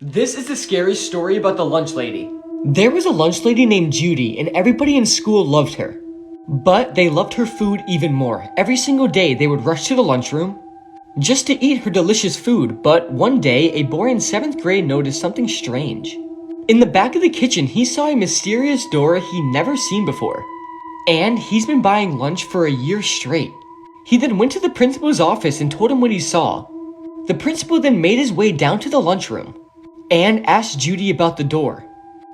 This is the scary story about the lunch lady. There was a lunch lady named Judy, and everybody in school loved her. But they loved her food even more. Every single day, they would rush to the lunchroom just to eat her delicious food. But one day, a boy in 7th grade noticed something strange. In the back of the kitchen, he saw a mysterious door he never seen before. And he's been buying lunch for a year straight. He then went to the principal's office and told him what he saw. The principal then made his way down to the lunchroom and asked Judy about the door.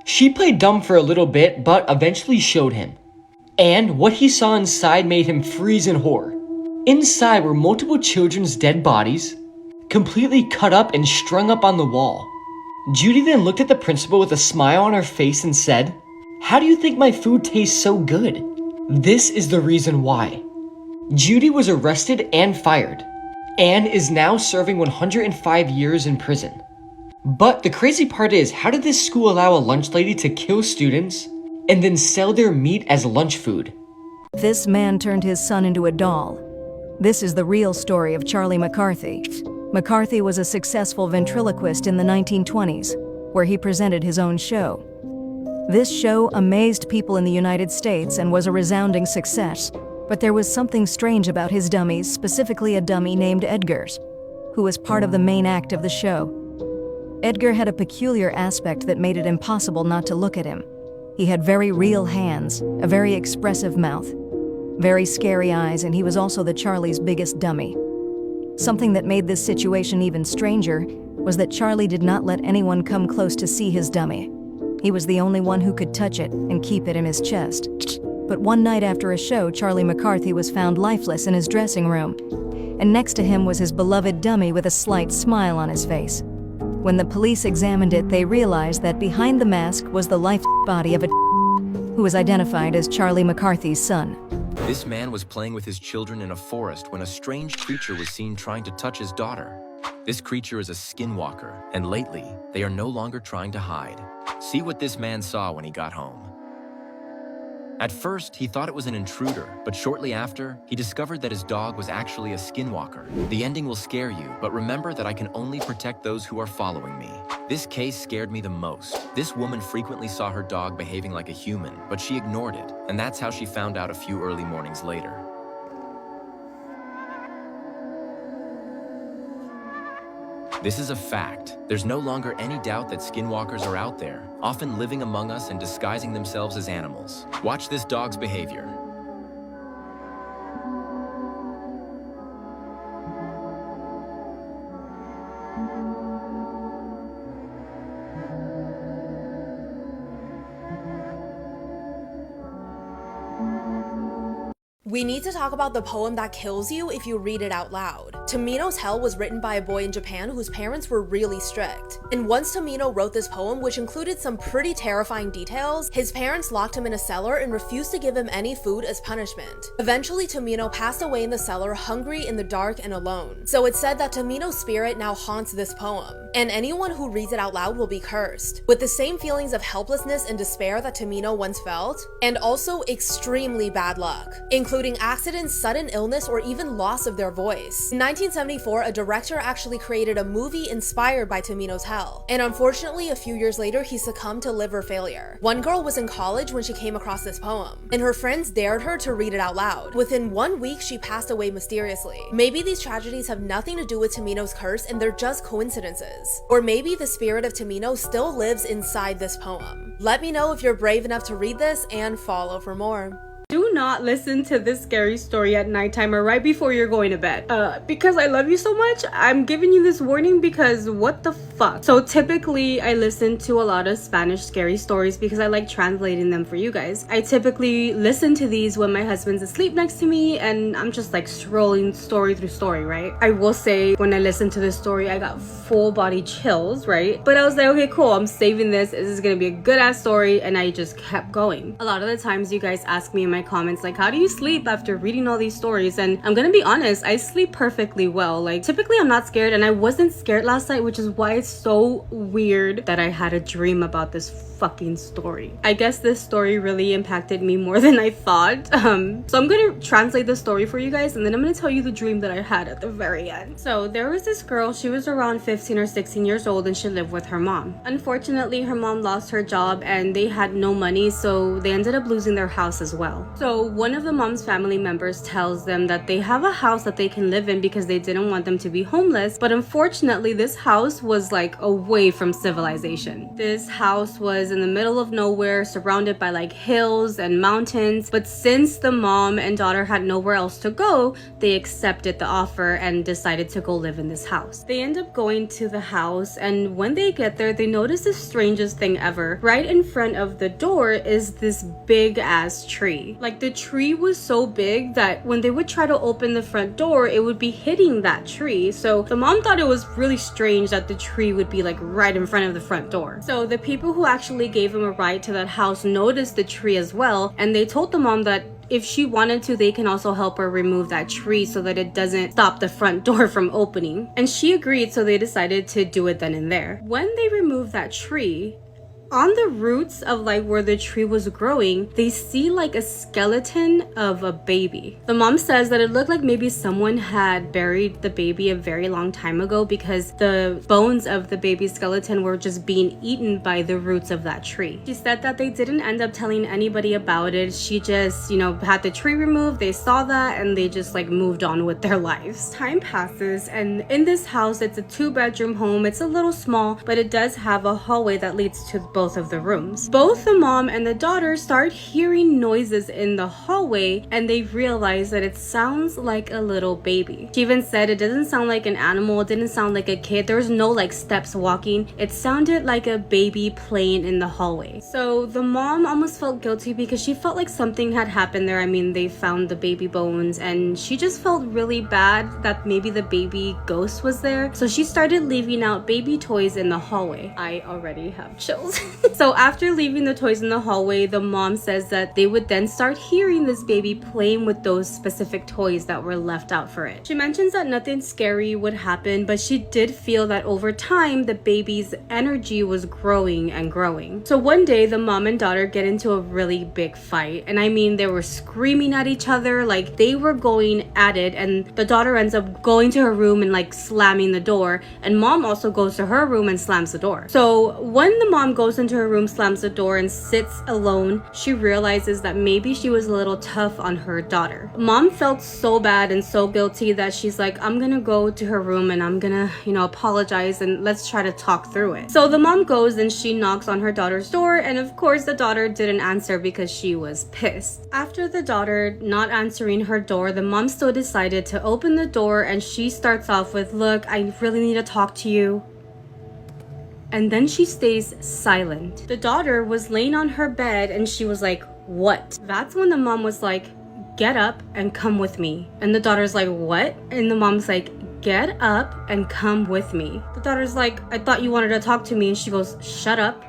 She played dumb for a little bit, but eventually showed him. And what he saw inside made him freeze in horror. Inside were multiple children's dead bodies, completely cut up and strung up on the wall. Judy then looked at the principal with a smile on her face and said, "How do you think my food tastes so good?" This is the reason why. Judy was arrested and fired, and is now serving 105 years in prison. But the crazy part is, how did this school allow a lunch lady to kill students and then sell their meat as lunch food? This man turned his son into a doll. This is the real story of Charlie McCarthy. McCarthy was a successful ventriloquist in the 1920s, where he presented his own show. This show amazed people in the United States and was a resounding success, but there was something strange about his dummies, specifically a dummy named Edgar, who was part of the main act of the show. Edgar had a peculiar aspect that made it impossible not to look at him. He had very real hands, a very expressive mouth, very scary eyes, and he was also the Charlie's biggest dummy. Something that made this situation even stranger was that Charlie did not let anyone come close to see his dummy. He was the only one who could touch it and keep it in his chest. But one night after a show, Charlie McCarthy was found lifeless in his dressing room, and next to him was his beloved dummy with a slight smile on his face. When the police examined it, they realized that behind the mask was the life body of a who was identified as Charlie McCarthy's son. This man was playing with his children in a forest when a strange creature was seen trying to touch his daughter. This creature is a skinwalker, and lately, they are no longer trying to hide. See what this man saw when he got home. At first, he thought it was an intruder, but shortly after, he discovered that his dog was actually a skinwalker. The ending will scare you, but remember that I can only protect those who are following me. This case scared me the most. This woman frequently saw her dog behaving like a human, but she ignored it, and that's how she found out a few early mornings later. This is a fact. There's no longer any doubt that skinwalkers are out there, often living among us and disguising themselves as animals. Watch this dog's behavior. We need to talk about the poem that kills you if you read it out loud. Tamino's Hell was written by a boy in Japan whose parents were really strict. And once Tamino wrote this poem, which included some pretty terrifying details, his parents locked him in a cellar and refused to give him any food as punishment. Eventually, Tamino passed away in the cellar, hungry, in the dark, and alone. So it's said that Tamino's spirit now haunts this poem, and anyone who reads it out loud will be cursed, with the same feelings of helplessness and despair that Tamino once felt, and also extremely bad luck, including accidents, sudden illness, or even loss of their voice. In 1974, a director actually created a movie inspired by Tamino's Hell, and unfortunately, a few years later, he succumbed to liver failure. One girl was in college when she came across this poem, and her friends dared her to read it out loud. Within 1 week, she passed away mysteriously. Maybe these tragedies have nothing to do with Tamino's curse and they're just coincidences. Or maybe the spirit of Tamino still lives inside this poem. Let me know if you're brave enough to read this and follow for more. Do not listen to this scary story at nighttime or right before you're going to bed. Because I love you so much, I'm giving you this warning because what the fuck? So typically I listen to a lot of Spanish scary stories because I like translating them for you guys. I typically listen to these when my husband's asleep next to me and I'm just like scrolling story through story, right? I will say when I listened to this story, I got full body chills, right? But I was like, okay, cool, I'm saving this. This is gonna be a good ass story, and I just kept going. A lot of the times you guys ask me in my comments comments like, how do you sleep after reading all these stories? And I'm gonna be honest, I sleep perfectly well. Like, typically I'm not scared, and I wasn't scared last night, which is why it's so weird that I had a dream about this fucking story. I guess this story really impacted me more than I thought. So I'm gonna translate the story for you guys, and then I'm gonna tell you the dream that I had at the very end. So there was this girl, she was around 15 or 16 years old, and she lived with her mom. Unfortunately, her mom lost her job and they had no money, so they ended up losing their house as well. So one of the mom's family members tells them that they have a house that they can live in because they didn't want them to be homeless, but unfortunately this house was like away from civilization. This house was in the middle of nowhere, surrounded by like hills and mountains, but since the mom and daughter had nowhere else to go, they accepted the offer and decided to go live in this house. They end up going to the house, and when they get there, they notice the strangest thing ever. Right in front of the door is this big ass tree. Like, the tree was so big that when they would try to open the front door, it would be hitting that tree. So the mom thought it was really strange that the tree would be like right in front of the front door. So the people who actually gave them a ride to that house noticed the tree as well, and they told the mom that if she wanted to, they can also help her remove that tree so that it doesn't stop the front door from opening. And she agreed, so they decided to do it then and there. When they removed that tree, on the roots of like where the tree was growing, they see like a skeleton of a baby. The mom says that it looked like maybe someone had buried the baby a very long time ago, because the bones of the baby's skeleton were just being eaten by the roots of that tree. She said that they didn't end up telling anybody about it. She just, had the tree removed, they saw that, and they just like moved on with their lives. Time passes, and in this house, it's a 2-bedroom home. It's a little small, but it does have a hallway that leads to both of the rooms. Both the mom and the daughter start hearing noises in the hallway, and they realize that it sounds like a little baby. She even said it doesn't sound like an animal, it didn't sound like a kid. There was no like steps walking. It sounded like a baby playing in the hallway. So the mom almost felt guilty because she felt like something had happened there. I mean, they found the baby bones, and she just felt really bad that maybe the baby ghost was there. So she started leaving out baby toys in the hallway. I already have chills. So after leaving the toys in the hallway, the mom says that they would then start hearing this baby playing with those specific toys that were left out for it. She mentions that nothing scary would happen, but she did feel that over time, the baby's energy was growing and growing. So one day, the mom and daughter get into a really big fight. And I mean, they were screaming at each other, like they were going at it, and the daughter ends up going to her room and like slamming the door, and mom also goes to her room and slams the door. So when the mom goes into her room, slams the door, and sits alone, she realizes that maybe she was a little tough on her daughter. Mom felt so bad and so guilty that she's like, I'm gonna go to her room and I'm gonna, apologize, and let's try to talk through it. So the mom goes and she knocks on her daughter's door, and of course the daughter didn't answer because she was pissed. After the daughter not answering her door, the mom still decided to open the door, and she starts off with, look, I really need to talk to you. And then she stays silent. The daughter was laying on her bed and she was like, what? That's when the mom was like, get up and come with me. And the daughter's like, what? And the mom's like, get up and come with me. The daughter's like, I thought you wanted to talk to me. And she goes, shut up,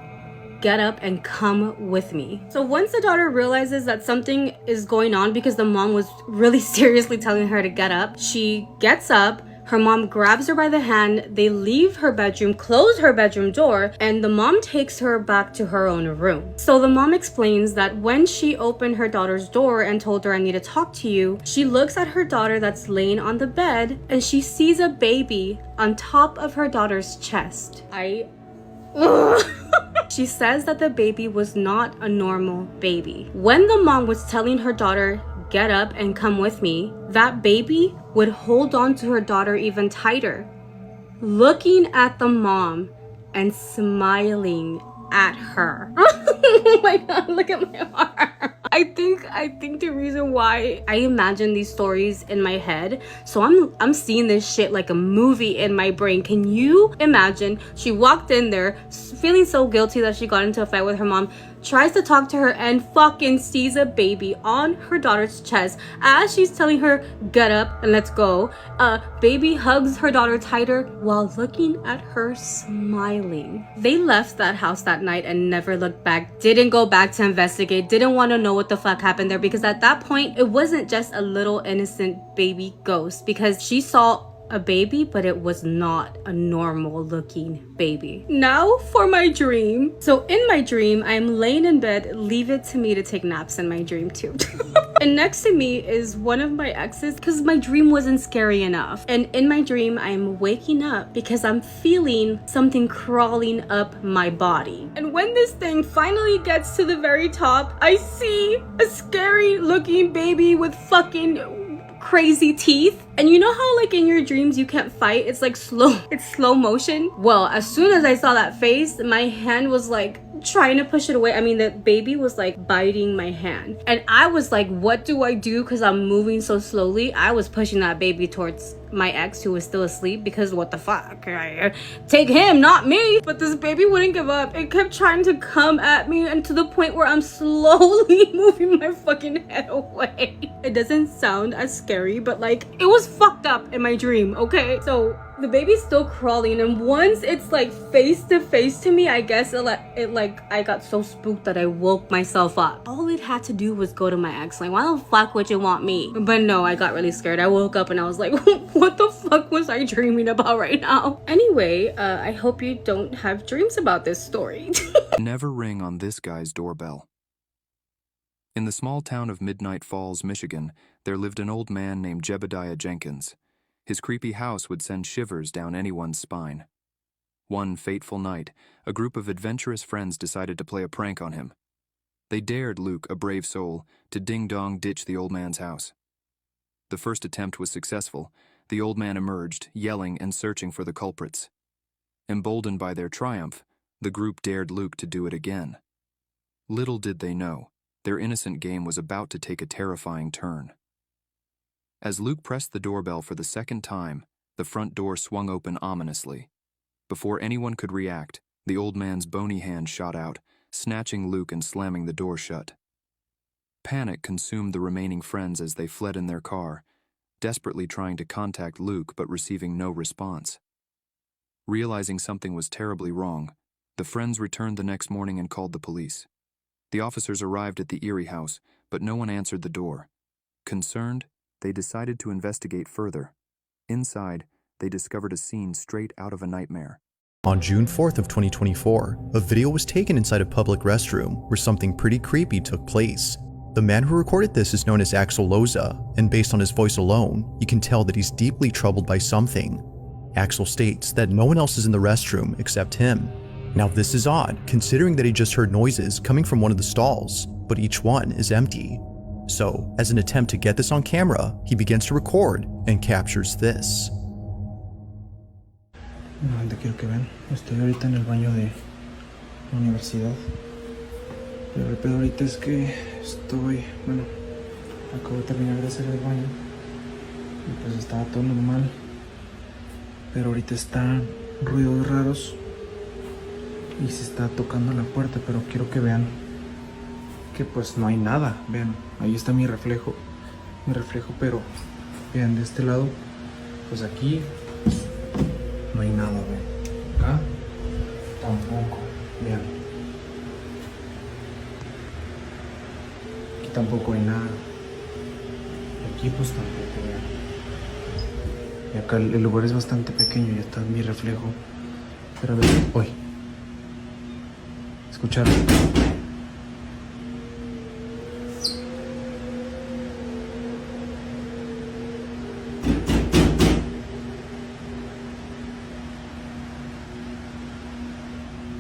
get up and come with me. So once the daughter realizes that something is going on, because the mom was really seriously telling her to get up, she gets up. Her mom grabs her by the hand, they leave her bedroom, close her bedroom door, and the mom takes her back to her own room. So the mom explains that when she opened her daughter's door and told her, I need to talk to you, she looks at her daughter that's laying on the bed, and she sees a baby on top of her daughter's chest. She says that the baby was not a normal baby. When the mom was telling her daughter, get up and come with me, that baby would hold on to her daughter even tighter, looking at the mom and smiling at her. Oh my god, look at my heart. I think the reason why I imagine these stories in my head, so I'm seeing this shit like a movie in my brain. Can you imagine? She walked in there feeling so guilty that she got into a fight with her mom, tries to talk to her, and fucking sees a baby on her daughter's chest. As she's telling her, get up and let's go, baby hugs her daughter tighter while looking at her smiling. They left that house that night and never looked back. Didn't go back to investigate, didn't want to know what the fuck happened there, because at that point it wasn't just a little innocent baby ghost, because she saw a baby, but it was not a normal looking baby. Now for my dream. So in my dream, I'm laying in bed. Leave it to me to take naps in my dream too. And next to me is one of my exes, because my dream wasn't scary enough. And in my dream, I'm waking up because I'm feeling something crawling up my body. And when this thing finally gets to the very top, I see a scary looking baby with fucking crazy teeth. And you know how like in your dreams you can't fight, it's like slow motion? Well, as soon as I saw that face, my hand was like trying to push it away. I mean, the baby was like biting my hand, and I was like, what do I do? Because I'm moving so slowly. I was pushing that baby towards my ex, who was still asleep, because what the fuck, take him, not me. But this baby wouldn't give up. It kept trying to come at me, and to the point where I'm slowly moving my fucking head away. It doesn't sound as scary, but like it was fucked up in my dream. Okay, so the baby's still crawling, and once it's like face to face to me, I guess I got so spooked that I woke myself up. All it had to do was go to my ex, like, why the fuck would you want me? But no, I got really scared. I woke up and I was like, what the fuck was I dreaming about right now? Anyway, I hope you don't have dreams about this story. Never ring on this guy's doorbell. In the small town of Midnight Falls, Michigan, there lived an old man named Jebediah Jenkins. His creepy house would send shivers down anyone's spine. One fateful night, a group of adventurous friends decided to play a prank on him. They dared Luke, a brave soul, to ding-dong ditch the old man's house. The first attempt was successful. The old man emerged, yelling and searching for the culprits. Emboldened by their triumph, the group dared Luke to do it again. Little did they know, their innocent game was about to take a terrifying turn. As Luke pressed the doorbell for the second time, the front door swung open ominously. Before anyone could react, the old man's bony hand shot out, snatching Luke and slamming the door shut. Panic consumed the remaining friends as they fled in their car, desperately trying to contact Luke but receiving no response. Realizing something was terribly wrong, the friends returned the next morning and called the police. The officers arrived at the Erie house, but no one answered the door. Concerned, they decided to investigate further. Inside, they discovered a scene straight out of a nightmare. On June 4th of 2024, a video was taken inside a public restroom where something pretty creepy took place. The man who recorded this is known as Axel Loza, and based on his voice alone, you can tell that he's deeply troubled by something. Axel states that no one else is in the restroom except him. Now this is odd, considering that he just heard noises coming from one of the stalls, but each one is empty. So, as an attempt to get this on camera, he begins to record and captures this. No, quiero que vean. Estoy ahorita en el baño de la universidad. Pero el pedo ahorita es que acabo de terminar de hacer el baño. Y pues estaba todo normal. Pero ahorita están ruidos raros. Y se está tocando la puerta, pero quiero que vean que pues no hay nada. Vean, ahí está mi reflejo, pero vean de este lado, pues aquí no hay nada, vean. Acá tampoco, vean. Aquí tampoco hay nada. Aquí pues tampoco, vean. Y acá el lugar es bastante pequeño y está mi reflejo. Pero vean, uy. ¿Escucharon?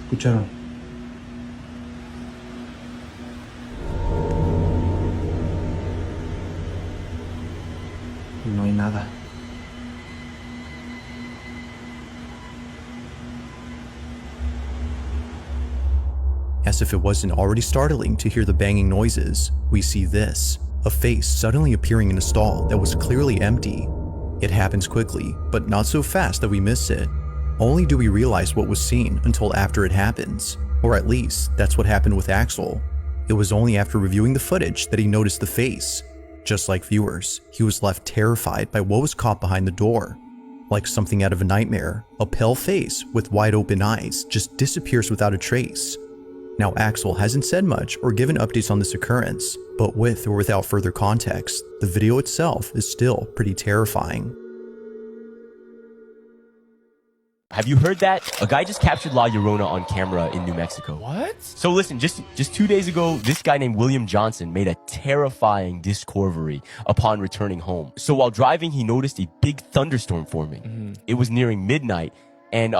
¿Escucharon? No hay nada. As if it wasn't already startling to hear the banging noises, we see this, a face suddenly appearing in a stall that was clearly empty. It happens quickly, but not so fast that we miss it. Only do we realize what was seen until after it happens. Or at least, that's what happened with Axel. It was only after reviewing the footage that he noticed the face. Just like viewers, he was left terrified by what was caught behind the door. Like something out of a nightmare, a pale face with wide open eyes just disappears without a trace. Now, Axel hasn't said much or given updates on this occurrence, but with or without further context, the video itself is still pretty terrifying. Have you heard that? A guy just captured La Llorona on camera in New Mexico. What? So listen, just 2 days ago, this guy named William Johnson made a terrifying discovery upon returning home. So while driving, he noticed a big thunderstorm forming. It was nearing midnight, and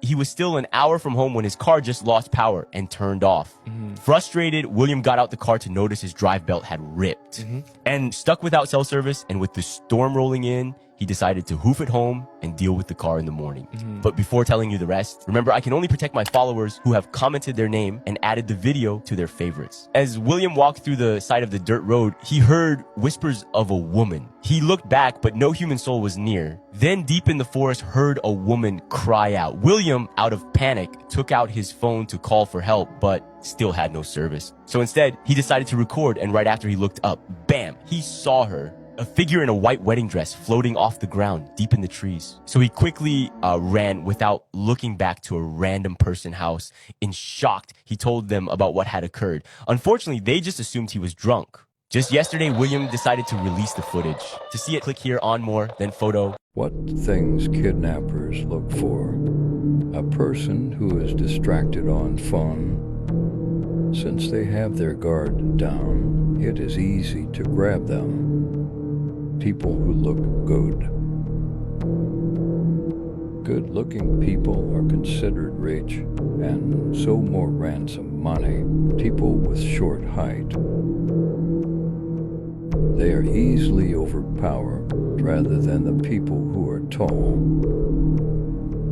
he was still an hour from home when his car just lost power and turned off. Frustrated, William got out the car to notice his drive belt had ripped. And stuck without cell service and with the storm rolling in, he decided to hoof it home and deal with the car in the morning. But before telling you the rest, remember, I can only protect my followers who have commented their name and added the video to their favorites. As William walked through the side of the dirt road, he heard whispers of a woman. He looked back, but no human soul was near. Then deep in the forest, heard a woman cry out. William, out of panic, took out his phone to call for help, but still had no service. So instead, he decided to record, and right after he looked up, bam, he saw her. A figure in a white wedding dress floating off the ground deep in the trees. So he quickly ran without looking back to a random person house. In shock, he told them about what had occurred. Unfortunately, they just assumed he was drunk. Just yesterday, William decided to release the footage. To see it, click here on More, then Photo. What things kidnappers look for? A person who is distracted on fun. Since they have their guard down, it is easy to grab them. People who look good. Good-looking people are considered rich and so more ransom money. People with short height. They are easily overpowered rather than the people who are tall.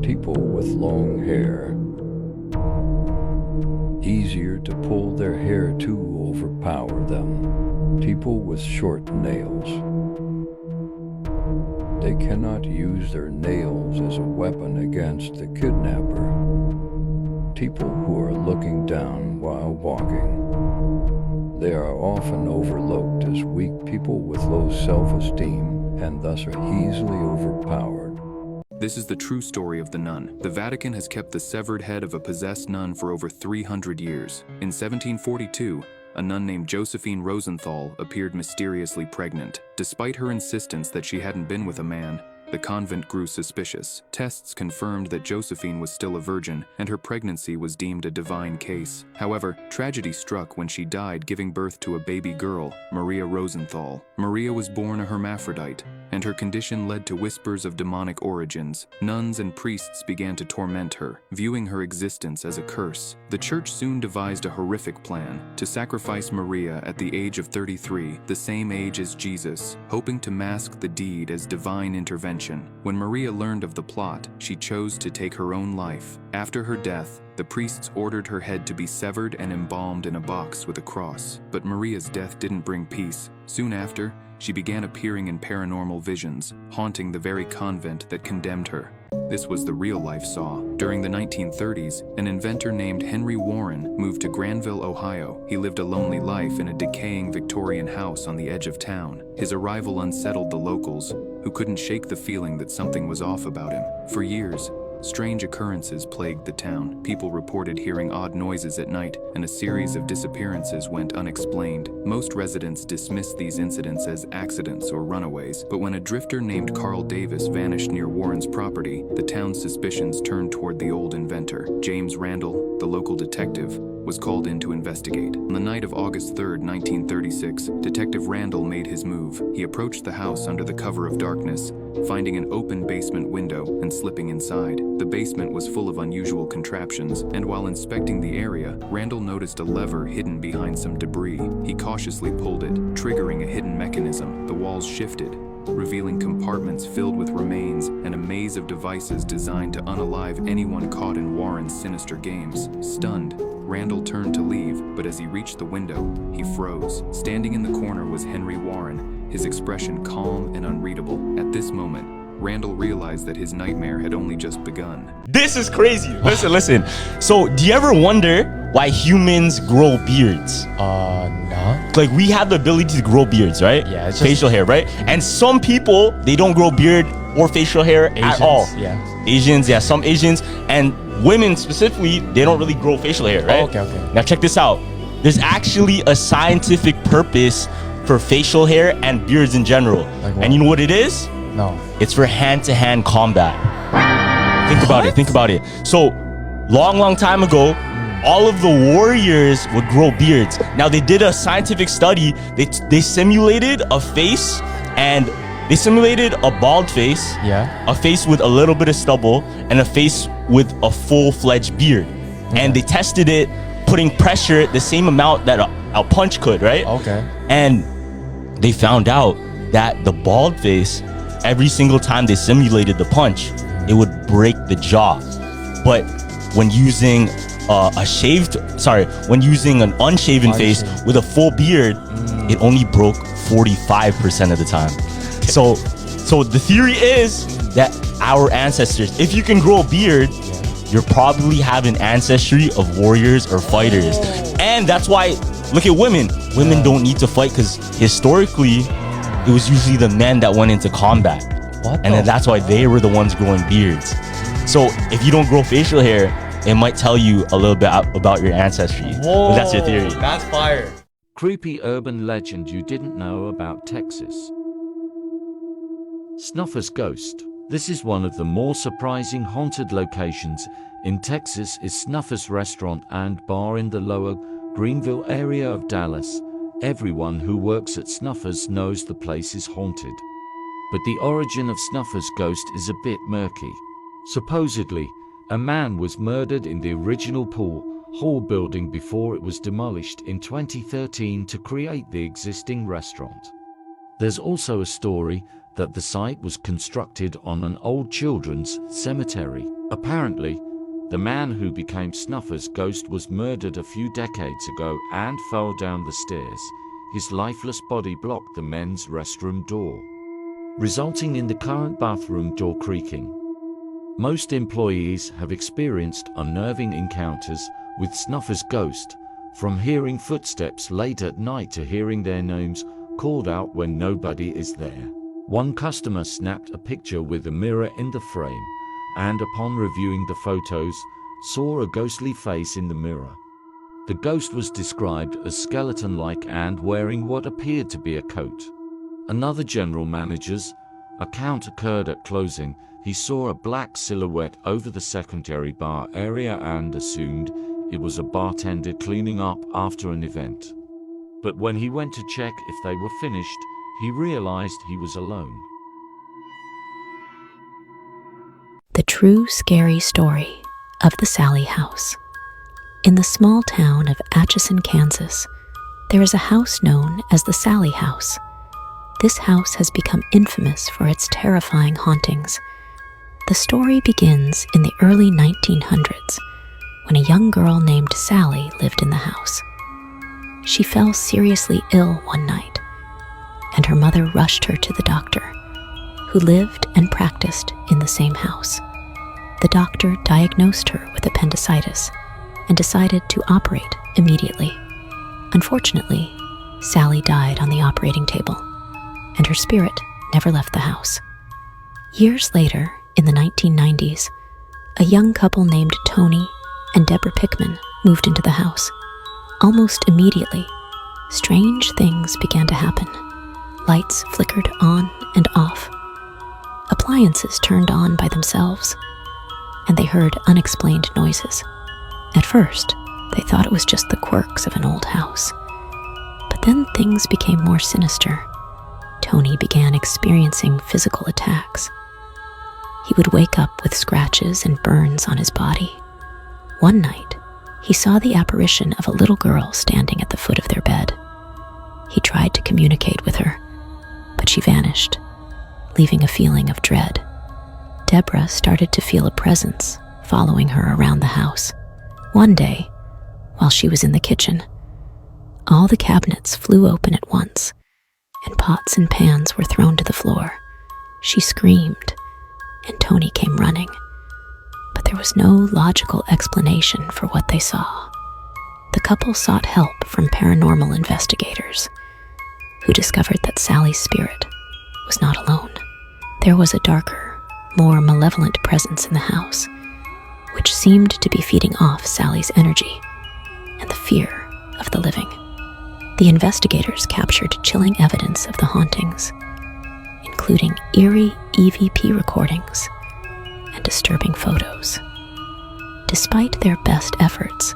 People with long hair. Easier to pull their hair to overpower them. People with short nails. They cannot use their nails as a weapon against the kidnapper. People who are looking down while walking. They are often overlooked as weak people with low self-esteem and thus are easily overpowered. This is the true story of the nun. The Vatican has kept the severed head of a possessed nun for over 300 years. In 1742, a nun named Josephine Rosenthal appeared mysteriously pregnant. Despite her insistence that she hadn't been with a man, the convent grew suspicious. Tests confirmed that Josephine was still a virgin, and her pregnancy was deemed a divine case. However, tragedy struck when she died giving birth to a baby girl, Maria Rosenthal. Maria was born a hermaphrodite, and her condition led to whispers of demonic origins. Nuns and priests began to torment her, viewing her existence as a curse. The church soon devised a horrific plan to sacrifice Maria at the age of 33, the same age as Jesus, hoping to mask the deed as divine intervention. When Maria learned of the plot, she chose to take her own life. After her death, the priests ordered her head to be severed and embalmed in a box with a cross. But Maria's death didn't bring peace. Soon after, she began appearing in paranormal visions, haunting the very convent that condemned her. This was the real-life Saw. During the 1930s, an inventor named Henry Warren moved to Granville, Ohio. He lived a lonely life in a decaying Victorian house on the edge of town. His arrival unsettled the locals, who couldn't shake the feeling that something was off about him. For years, strange occurrences plagued the town. People reported hearing odd noises at night, and a series of disappearances went unexplained. Most residents dismissed these incidents as accidents or runaways, but when a drifter named Carl Davis vanished near Warren's property, the town's suspicions turned toward the old inventor. James Randall, the local detective, was called in to investigate. On the night of August 3, 1936, Detective Randall made his move. He approached the house under the cover of darkness, finding an open basement window and slipping inside. The basement was full of unusual contraptions, and while inspecting the area, Randall noticed a lever hidden behind some debris. He cautiously pulled it, triggering a hidden mechanism. The walls shifted, revealing compartments filled with remains and a maze of devices designed to unalive anyone caught in Warren's sinister games. Stunned, Randall turned to leave, but as he reached the window, he froze. Standing in the corner was Henry Warren, his expression calm and unreadable. At this moment, Randall realized that his nightmare had only just begun. This is crazy. Listen. So, do you ever wonder why humans grow beards? No. Like, we have the ability to grow beards, right? Yeah, it's just- facial hair, right? And some people, they don't grow beard or facial hair at Asians, all. yeah. Asians, yeah, some Asians. And women specifically, they don't really grow facial hair, right? Oh, okay. Now check this out. There's actually a scientific purpose for facial hair and beards in general. Like what? And you know what it is? No. It's for hand-to-hand combat. Think about it. So, long time ago, all of the warriors would grow beards. Now, they did a scientific study. They simulated a face, and they simulated a bald face, Yeah. a face with a little bit of stubble, and a face with a full-fledged beard. And they tested it, putting pressure the same amount that a punch could, right? Okay. And they found out that the bald face, every single time they simulated the punch, it would break the jaw. But when using when using an unshaven face with a full beard, it only broke 45% of the time. So the theory is that our ancestors, if you can grow a beard, you probably have an ancestry of warriors or fighters. And that's why, look at women. Women don't need to fight because historically, it was usually the men that went into combat. What And then that's why they were the ones growing beards. So if you don't grow facial hair, it might tell you a little bit about your ancestry. But that's your theory. That's fire. Creepy urban legend you didn't know about Texas. Snuffers Ghost. This is one of the more surprising haunted locations in Texas is Snuffers Restaurant and Bar in the lower Greenville area of Dallas. Everyone who works at Snuffers knows the place is haunted. But the origin of Snuffers Ghost is a bit murky. Supposedly, a man was murdered in the original pool hall building before it was demolished in 2013 to create the existing restaurant. There's also a story that the site was constructed on an old children's cemetery. Apparently, the man who became Snuffers Ghost was murdered a few decades ago and fell down the stairs. His lifeless body blocked the men's restroom door, resulting in the current bathroom door creaking. Most employees have experienced unnerving encounters with Snuffers Ghost, from hearing footsteps late at night to hearing their names called out when nobody is there. One customer snapped a picture with a mirror in the frame, and upon reviewing the photos, saw a ghostly face in the mirror. The ghost was described as skeleton-like and wearing what appeared to be a coat. Another general manager's account occurred at closing. He saw a black silhouette over the secondary bar area and assumed it was a bartender cleaning up after an event. But when he went to check if they were finished, he realized he was alone. The true scary story of the Sally House. In the small town of Atchison, Kansas, there is a house known as the Sally House. This house has become infamous for its terrifying hauntings. The story begins in the early 1900s, when a young girl named Sally lived in the house. She fell seriously ill one night, and her mother rushed her to the doctor, who lived and practiced in the same house. The doctor diagnosed her with appendicitis and decided to operate immediately. Unfortunately, Sally died on the operating table, and her spirit never left the house. Years later, in the 1990s, a young couple named Tony and Deborah Pickman moved into the house. Almost immediately, strange things began to happen. Lights flickered on and off. Appliances turned on by themselves, and they heard unexplained noises. At first, they thought it was just the quirks of an old house. But then things became more sinister. Tony began experiencing physical attacks. He would wake up with scratches and burns on his body. One night, he saw the apparition of a little girl standing at the foot of their bed. He tried to communicate with her, but she vanished, leaving a feeling of dread. Deborah started to feel a presence following her around the house. One day, while she was in the kitchen, all the cabinets flew open at once, and pots and pans were thrown to the floor. She screamed, and Tony came running. But there was no logical explanation for what they saw. couple sought help from paranormal investigators, who discovered that Sally's spirit was not alone. There was a darker, more malevolent presence in the house, which seemed to be feeding off Sally's energy and the fear of the living. The investigators captured chilling evidence of the hauntings, including eerie EVP recordings and disturbing photos. Despite their best efforts,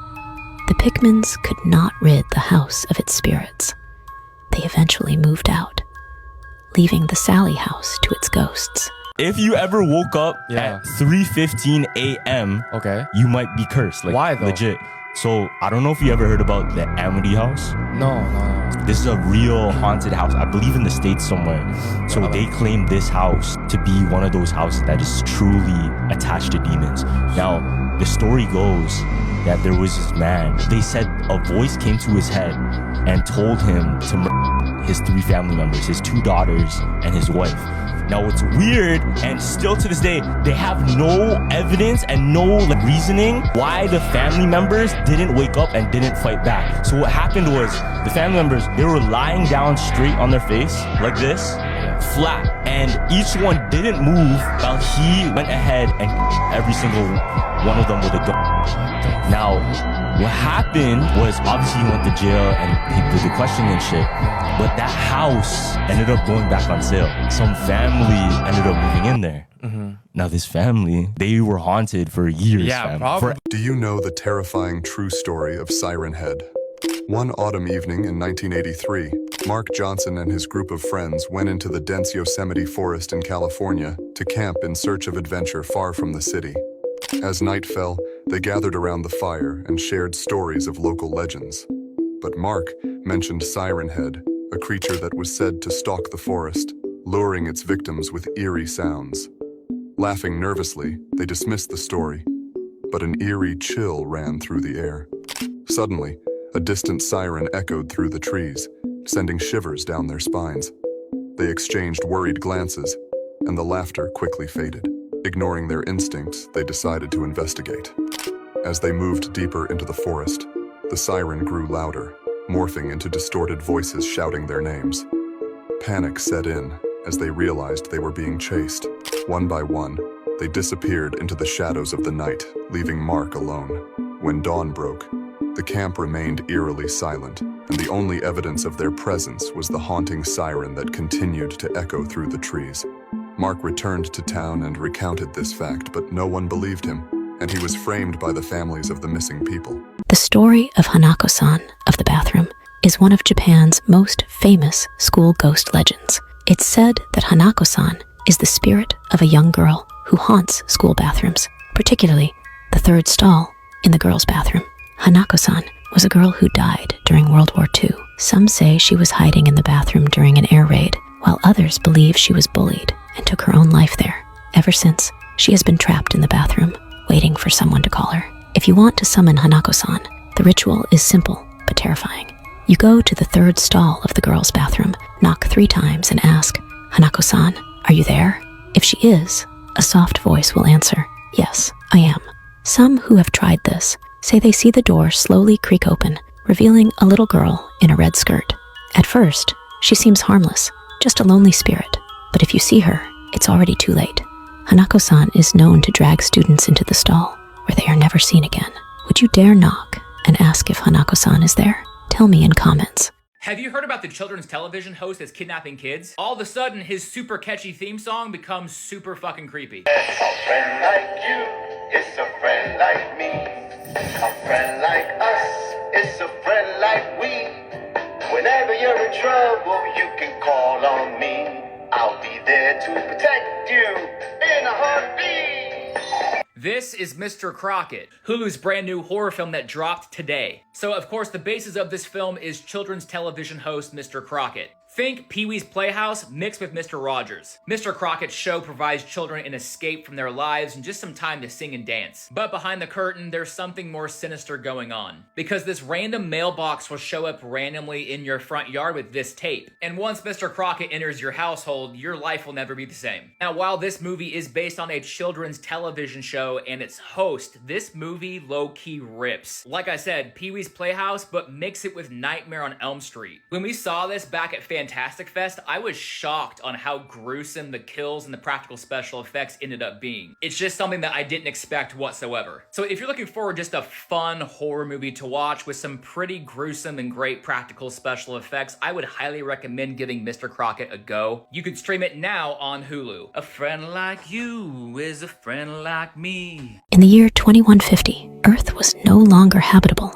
the Pickmans could not rid the house of its spirits. They eventually moved out, leaving the Sally house to its ghosts. If you ever woke up at 3:15 a.m., you might be cursed. Like, why though? Legit. So I don't know if you ever heard about the Amity House. No. This is a real haunted house, I believe in the States somewhere. So they claim this house to be one of those houses that is truly attached to demons. Now, the story goes that there was this man. They said a voice came to his head and told him to murder his 3 family members, his 2 daughters and his wife. Now, what's weird, and still to this day, they have no evidence and no reasoning why the family members didn't wake up and didn't fight back. So what happened was, the family members, they were lying down straight on their face, like this, flat, and each one didn't move while he went ahead and every single one of them with a gun. Now, what happened was, obviously he went to jail and he did the questioning and shit, but that house ended up going back on sale. Some family ended up moving in there. Now this family, they were haunted for years. Yeah, probably. Do you know the terrifying true story of Siren Head? One autumn evening in 1983, Mark Johnson and his group of friends went into the dense Yosemite forest in California to camp in search of adventure far from the city. As night fell, they gathered around the fire and shared stories of local legends. But Mark mentioned Siren Head, a creature that was said to stalk the forest, luring its victims with eerie sounds. Laughing nervously, they dismissed the story, but an eerie chill ran through the air. Suddenly, a distant siren echoed through the trees, sending shivers down their spines. They exchanged worried glances, and the laughter quickly faded. Ignoring their instincts, they decided to investigate. As they moved deeper into the forest, the siren grew louder, morphing into distorted voices shouting their names. Panic set in as they realized they were being chased. One by one, they disappeared into the shadows of the night, leaving Mark alone. When dawn broke, the camp remained eerily silent, and the only evidence of their presence was the haunting siren that continued to echo through the trees. Mark returned to town and recounted this fact, but no one believed him, and he was framed by the families of the missing people. The story of Hanako-san of the bathroom is one of Japan's most famous school ghost legends. It's said that Hanako-san is the spirit of a young girl who haunts school bathrooms, particularly the 3rd stall in the girls' bathroom. Hanako-san was a girl who died during World War II. Some say she was hiding in the bathroom during an air raid, while others believe she was bullied and took her own life there. Ever since, she has been trapped in the bathroom, waiting for someone to call her. If you want to summon Hanako-san, the ritual is simple but terrifying. You go to the 3rd stall of the girls' bathroom, knock 3 times and ask, "Hanako-san, are you there?" If she is, a soft voice will answer, "Yes, I am." Some who have tried this say they see the door slowly creak open, revealing a little girl in a red skirt. At first, she seems harmless, just a lonely spirit. But if you see her, it's already too late. Hanako-san is known to drag students into the stall, where they are never seen again. Would you dare knock and ask if Hanako-san is there? Tell me in comments. Have you heard about the children's television host that's kidnapping kids? All of a sudden, his super catchy theme song becomes super fucking creepy. It's a friend like you, it's a friend like me. A friend like us, it's a friend like we. Whenever you're in trouble, you can call on me. I'll be there to protect you in a heartbeat. This is Mr. Crockett, Hulu's brand new horror film that dropped today. So of course the basis of this film is children's television host Mr. Crockett. Think Pee-wee's Playhouse mixed with Mr. Rogers. Mr. Crockett's show provides children an escape from their lives and just some time to sing and dance. But behind the curtain, there's something more sinister going on. Because this random mailbox will show up randomly in your front yard with this tape. And once Mr. Crockett enters your household, your life will never be the same. Now, while this movie is based on a children's television show and its host, this movie low-key rips. Like I said, Pee-wee's Playhouse, but mix it with Nightmare on Elm Street. When we saw this back at Fantastic Fest, I was shocked on how gruesome the kills and the practical special effects ended up being. It's just something that I didn't expect whatsoever. So if you're looking for just a fun horror movie to watch with some pretty gruesome and great practical special effects, I would highly recommend giving Mr. Crockett a go. You can stream it now on Hulu. A friend like you is a friend like me. In the year 2150, Earth was no longer habitable,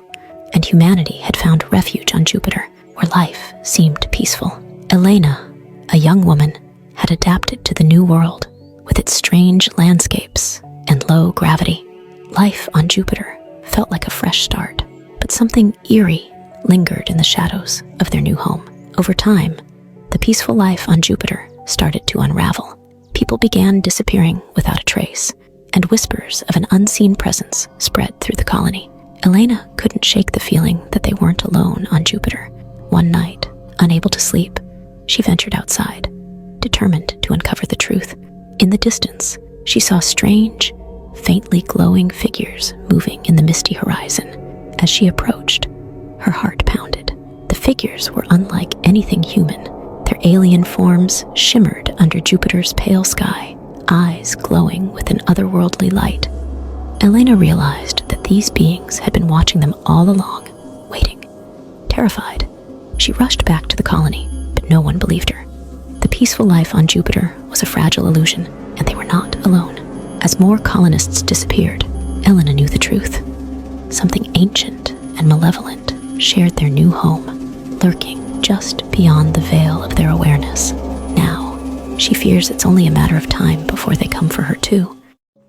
and humanity had found refuge on Jupiter, where life seemed peaceful. Elena, a young woman, had adapted to the new world with its strange landscapes and low gravity. Life on Jupiter felt like a fresh start, but something eerie lingered in the shadows of their new home. Over time, the peaceful life on Jupiter started to unravel. People began disappearing without a trace, and whispers of an unseen presence spread through the colony. Elena couldn't shake the feeling that they weren't alone on Jupiter. One night, unable to sleep, she ventured outside, determined to uncover the truth. In the distance, she saw strange, faintly glowing figures moving in the misty horizon. As she approached, her heart pounded. The figures were unlike anything human. Their alien forms shimmered under Jupiter's pale sky, eyes glowing with an otherworldly light. Elena realized that these beings had been watching them all along, waiting. Terrified, she rushed back to the colony, but no one believed her. The peaceful life on Jupiter was a fragile illusion, and they were not alone. As more colonists disappeared, Elena knew the truth. Something ancient and malevolent shared their new home, lurking just beyond the veil of their awareness. Now, she fears it's only a matter of time before they come for her too.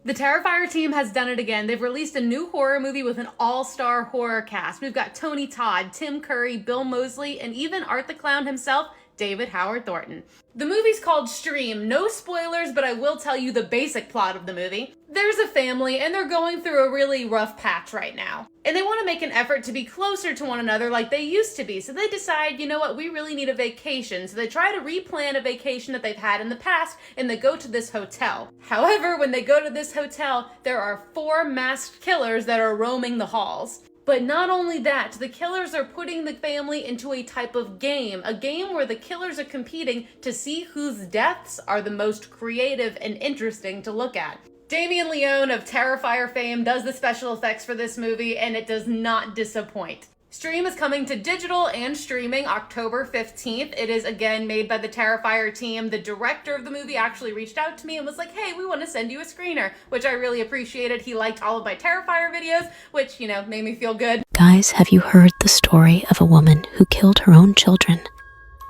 The Terrifier team has done it again. They've released a new horror movie with an all-star horror cast. We've got Tony Todd, Tim Curry, Bill Moseley, and even Art the Clown himself, David Howard Thornton. The movie's called Stream. No spoilers, but I will tell you the basic plot of the movie. There's a family, and they're going through a really rough patch right now. And they want to make an effort to be closer to one another like they used to be. So they decide, you know what, we really need a vacation. So they try to replan a vacation that they've had in the past, and they go to this hotel. However, when they go to this hotel, there are 4 masked killers that are roaming the halls. But not only that, the killers are putting the family into a type of game, a game where the killers are competing to see whose deaths are the most creative and interesting to look at. Damien Leone of Terrifier fame does the special effects for this movie, and it does not disappoint. Stream is coming to digital and streaming October 15th. It is again made by the Terrifier team. The director of the movie actually reached out to me and was like, hey, we want to send you a screener, which I really appreciated. He liked all of my Terrifier videos, which, you know, made me feel good. Guys, have you heard the story of a woman who killed her own children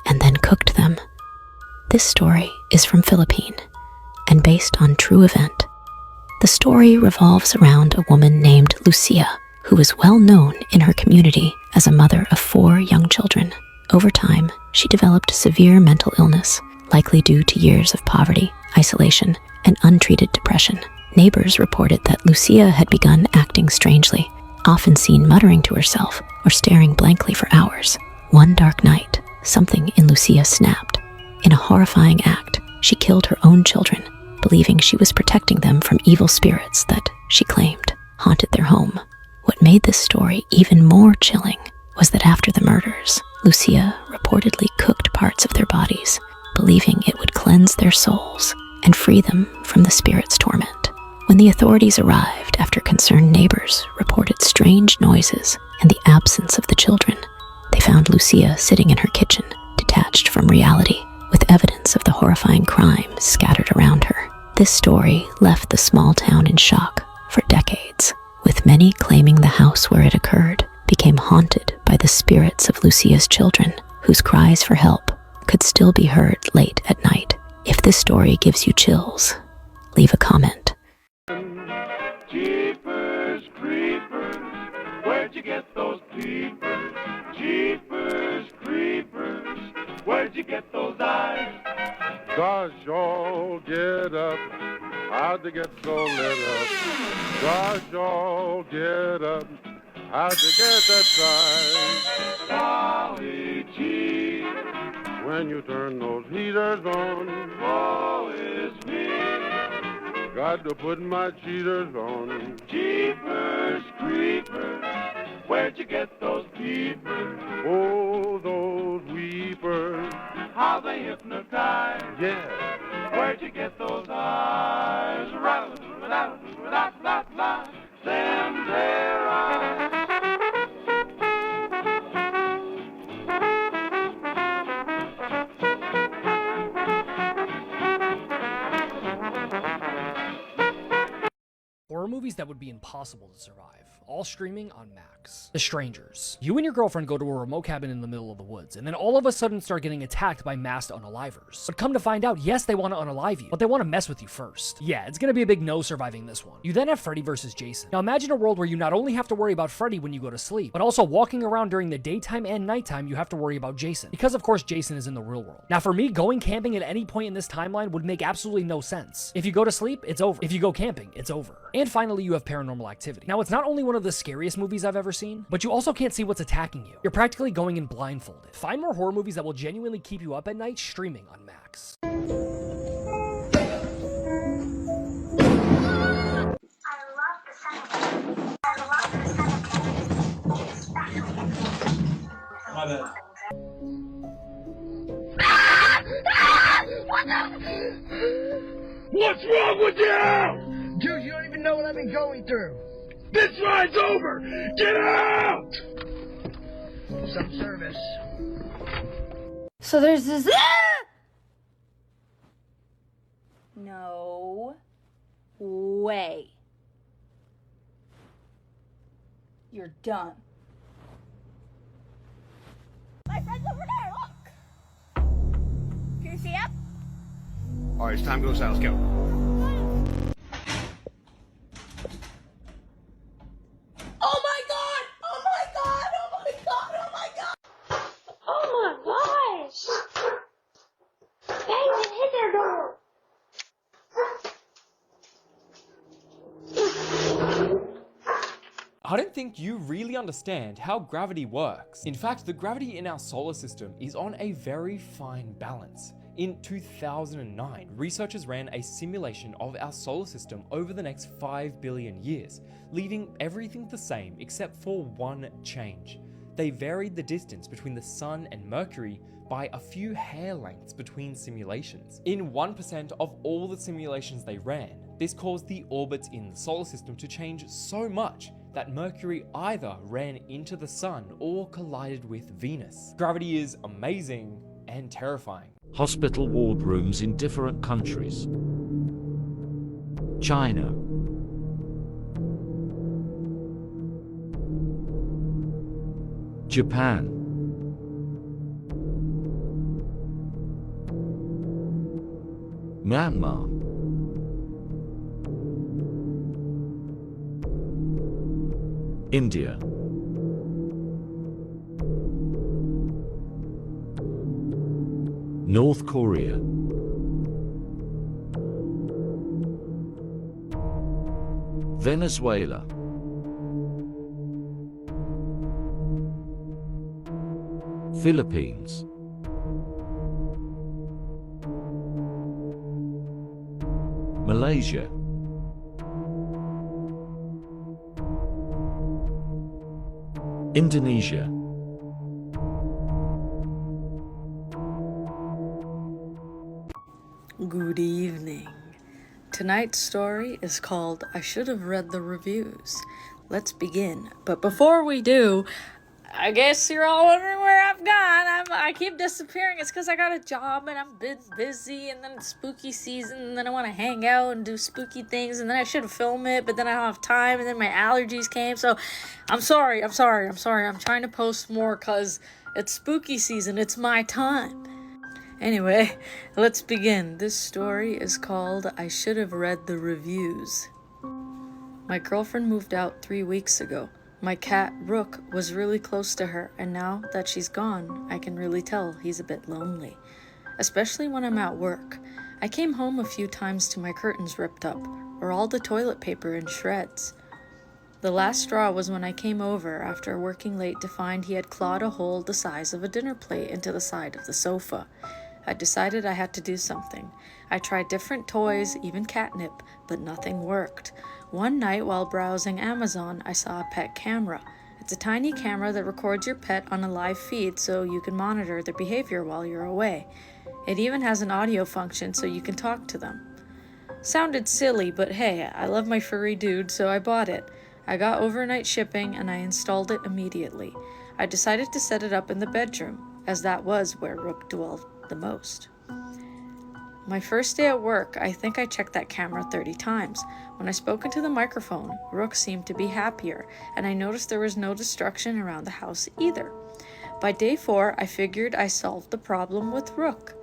and then cooked them? This story is from Philippines and based on true event. The story revolves around a woman named Lucia, who is well known in her community as a mother of 4 young children. Over time, she developed severe mental illness, likely due to years of poverty, isolation, and untreated depression. Neighbors reported that Lucia had begun acting strangely, often seen muttering to herself or staring blankly for hours. One dark night, something in Lucia snapped. In a horrifying act, she killed her own children, believing she was protecting them from evil spirits that, she claimed, haunted their home. What made this story even more chilling was that after the murders, Lucia reportedly cooked parts of their bodies, believing it would cleanse their souls and free them from the spirit's torment. When the authorities arrived after concerned neighbors reported strange noises and the absence of the children, they found Lucia sitting in her kitchen, detached from reality, with evidence of the horrifying crime scattered around her. This story left the small town in shock for decades, with many claiming the house where it occurred became haunted by the spirits of Lucia's children, whose cries for help could still be heard late at night. If this story gives you chills, leave a comment. Jeepers creepers, where'd you get those peepers? Jeepers creepers, where'd you get those eyes? Gosh, y'all get up. How'd they get so lit up? Gosh, y'all get up. How'd you get that size? Golly gee, when you turn those heaters on, woe is me. Got to put my cheaters on. Jeepers creepers, where'd you get those peepers? Oh, those weepers, how they hypnotize. Yeah, where'd you get those eyes? Rattle-a-rattle-a-rattle-a-rattle-a, them there eyes. Horror movies that would be impossible to survive. All streaming on Max. The Strangers. You and your girlfriend go to a remote cabin in the middle of the woods, and then all of a sudden start getting attacked by masked unalivers. But come to find out, yes, they want to unalive you, but they want to mess with you first. Yeah, it's gonna be a big no surviving this one. You then have Freddy vs. Jason. Now imagine a world where you not only have to worry about Freddy when you go to sleep, but also walking around during the daytime and nighttime you have to worry about Jason. Because of course Jason is in the real world. Now for me, going camping at any point in this timeline would make absolutely no sense. If you go to sleep, it's over. If you go camping, it's over. And finally, you have Paranormal Activity. Now it's not only one of the scariest movies I've ever seen, but you also can't see what's attacking you. You're practically going in blindfolded. Find more horror movies that will genuinely keep you up at night streaming on Max. My bad. What's wrong with you? Dude, you don't even know what I've been going through. This ride's over! Get out! Some service. So there's this. No way. You're done. My friend's over there, look! Can you see him? Alright, it's time to go south. Let's go. Oh my god! Oh my god! Oh my god! Oh my god! Oh my gosh! David, hit their door! I don't think you really understand how gravity works. In fact, the gravity in our solar system is on a very fine balance. In 2009, researchers ran a simulation of our solar system over the next 5 billion years, leaving everything the same except for one change. They varied the distance between the Sun and Mercury by a few hair lengths between simulations. In 1% of all the simulations they ran, this caused the orbits in the solar system to change so much that Mercury either ran into the Sun or collided with Venus. Gravity is amazing and terrifying. Hospital wardrooms in different countries. China. Japan. Myanmar. India. North Korea. Venezuela. Philippines. Malaysia. Indonesia. Good evening. Tonight's story is called I Should Have Read the Reviews. Let's begin. But before we do, I guess you're all wondering where I've gone. I keep disappearing. It's because I got a job and I'm busy, and then it's spooky season, and then I want to hang out and do spooky things, and then I should film it, but then I don't have time, and then my allergies came. So I'm sorry. I'm trying to post more because it's spooky season. It's my time. Anyway, let's begin. This story is called I Should Have Read the Reviews. My girlfriend moved out 3 weeks ago. My cat, Rook, was really close to her, and now that she's gone, I can really tell he's a bit lonely, especially when I'm at work. I came home a few times to my curtains ripped up, or all the toilet paper in shreds. The last straw was when I came over after working late to find he had clawed a hole the size of a dinner plate into the side of the sofa. I decided I had to do something. I tried different toys, even catnip, but nothing worked. One night while browsing Amazon, I saw a pet camera. It's a tiny camera that records your pet on a live feed so you can monitor their behavior while you're away. It even has an audio function so you can talk to them. Sounded silly, but hey, I love my furry dude, so I bought it. I got overnight shipping and I installed it immediately. I decided to set it up in the bedroom, as that was where Rook dwelled the most. My first day at work, I think I checked that camera 30 times. When I spoke into the microphone, Rook seemed to be happier, and I noticed there was no destruction around the house either. By day 4, I figured I solved the problem with Rook.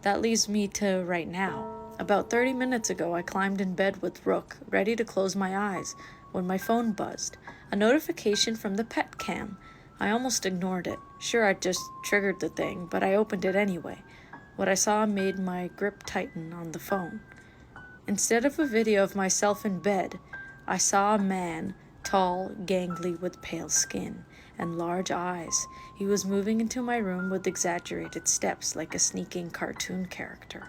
That leads me to right now. About 30 minutes ago, I climbed in bed with Rook, ready to close my eyes, when my phone buzzed. A notification from the pet cam. I almost ignored it. Sure, I just triggered the thing, but I opened it anyway. What I saw made my grip tighten on the phone. Instead of a video of myself in bed, I saw a man, tall, gangly, with pale skin and large eyes. He was moving into my room with exaggerated steps like a sneaking cartoon character.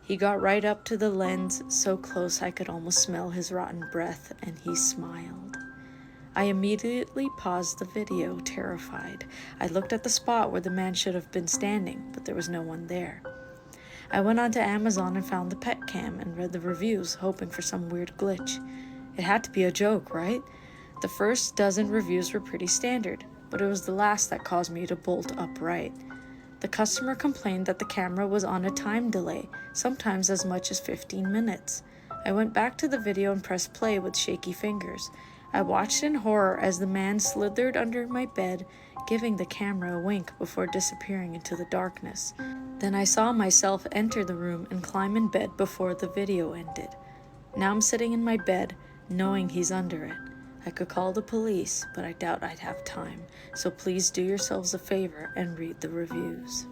He got right up to the lens, so close I could almost smell his rotten breath, and he smiled. I immediately paused the video, terrified. I looked at the spot where the man should have been standing, but there was no one there. I went onto Amazon and found the pet cam and read the reviews, hoping for some weird glitch. It had to be a joke, right? The first dozen reviews were pretty standard, but it was the last that caused me to bolt upright. The customer complained that the camera was on a time delay, sometimes as much as 15 minutes. I went back to the video and pressed play with shaky fingers. I watched in horror as the man slithered under my bed, giving the camera a wink before disappearing into the darkness. Then I saw myself enter the room and climb in bed before the video ended. Now I'm sitting in my bed, knowing he's under it. I could call the police, but I doubt I'd have time, so please do yourselves a favor and read the reviews.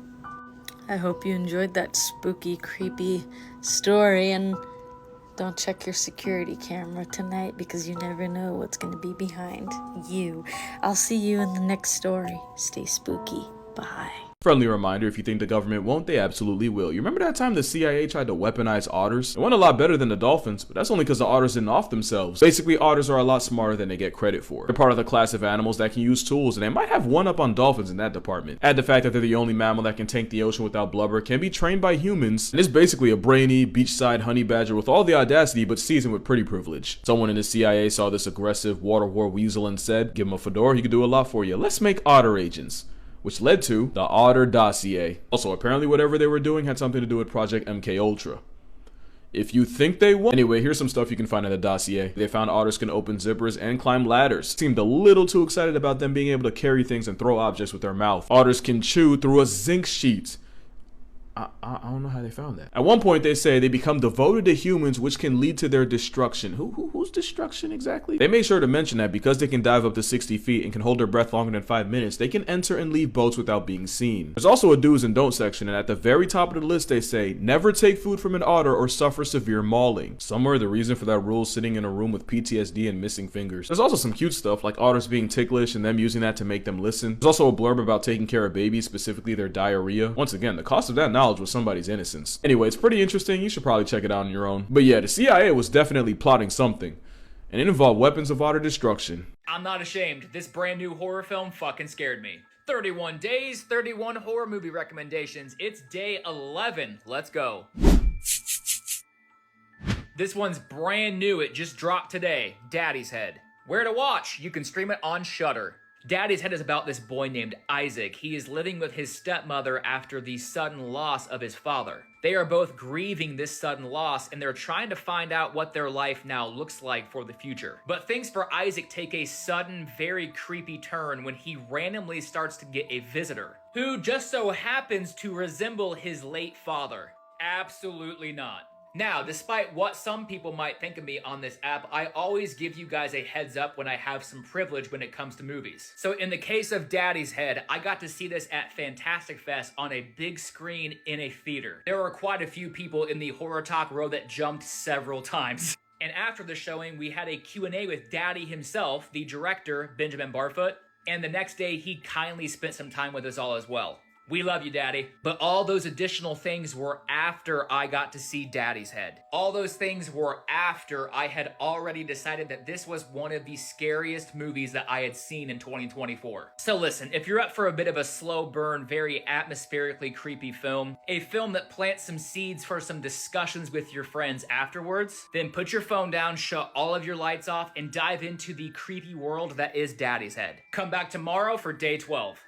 I hope you enjoyed that spooky, creepy story, and don't check your security camera tonight because you never know what's going to be behind you. I'll see you in the next story. Stay spooky. Bye. Friendly reminder, if you think the government won't, they absolutely will. You remember that time the CIA tried to weaponize otters? It went a lot better than the dolphins, but that's only because the otters didn't off themselves. Basically, otters are a lot smarter than they get credit for. They're part of the class of animals that can use tools, and they might have one up on dolphins in that department. Add the fact that they're the only mammal that can tank the ocean without blubber, can be trained by humans, and is basically a brainy, beachside honey badger with all the audacity but seasoned with pretty privilege. Someone in the CIA saw this aggressive water war weasel and said, give him a fedora, he could do a lot for you. Let's make otter agents. Which led to the Otter Dossier. Also, apparently whatever they were doing had something to do with Project MKUltra. If you think they won't. Anyway, here's some stuff you can find in the dossier. They found otters can open zippers and climb ladders. Seemed a little too excited about them being able to carry things and throw objects with their mouth. Otters can chew through a zinc sheet. I don't know how they found that. At one point, they say they become devoted to humans, which can lead to their destruction. Whose destruction exactly? They made sure to mention that because they can dive up to 60 feet and can hold their breath longer than 5 minutes, they can enter and leave boats without being seen. There's also a do's and don'ts section, and at the very top of the list, they say, never take food from an otter or suffer severe mauling. Somewhere, the reason for that rule is sitting in a room with PTSD and missing fingers. There's also some cute stuff, like otters being ticklish and them using that to make them listen. There's also a blurb about taking care of babies, specifically their diarrhea. Once again, the cost of that knowledge was somebody's innocence. Anyway, it's pretty interesting. You should probably check it out on your own. But yeah, the CIA was definitely plotting something, and it involved weapons of otter destruction. I'm not ashamed. This brand new horror film fucking scared me. 31 days, 31 horror movie recommendations. It's day 11. Let's go. This one's brand new. It just dropped today. Daddy's Head. Where to watch? You can stream it on Shudder. Daddy's Head is about this boy named Isaac. He is living with his stepmother after the sudden loss of his father. They are both grieving this sudden loss, and they're trying to find out what their life now looks like for the future. But things for Isaac take a sudden, very creepy turn when he randomly starts to get a visitor, who just so happens to resemble his late father. Absolutely not. Now, despite what some people might think of me on this app, I always give you guys a heads up when I have some privilege when it comes to movies. So in the case of Daddy's Head, I got to see this at Fantastic Fest on a big screen in a theater. There were quite a few people in the Horror Talk row that jumped several times. And after the showing, we had a Q&A with Daddy himself, the director, Benjamin Barfoot, and the next day he kindly spent some time with us all as well. We love you, Daddy. But all those additional things were after I got to see Daddy's Head. All those things were after I had already decided that this was one of the scariest movies that I had seen in 2024. So listen, if you're up for a bit of a slow burn, very atmospherically creepy film, a film that plants some seeds for some discussions with your friends afterwards, then put your phone down, shut all of your lights off, and dive into the creepy world that is Daddy's Head. Come back tomorrow for day 12.